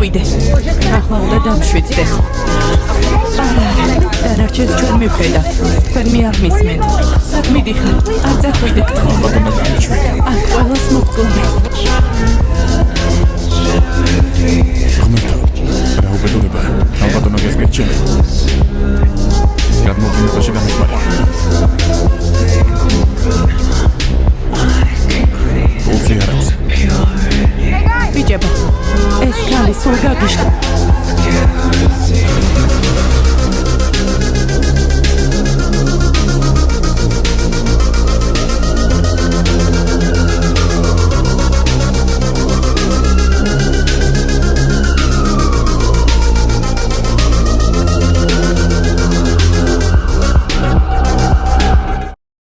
მოხვიდე. ახლა უნდა დამშვიდდეთ. დანარჩენს ჩვენ მივხედავთ. თქვენ მე არ მისმენთ. სად მიდიხარ? არ წახვიდეთ. ბატონო დაიშვით. აქ ყველას მოგკლავე. ღმერთო, რა უბედურება, ალბათ უნდა გესმით ჩემი. გადმოვიდეთ შეგამეყარე.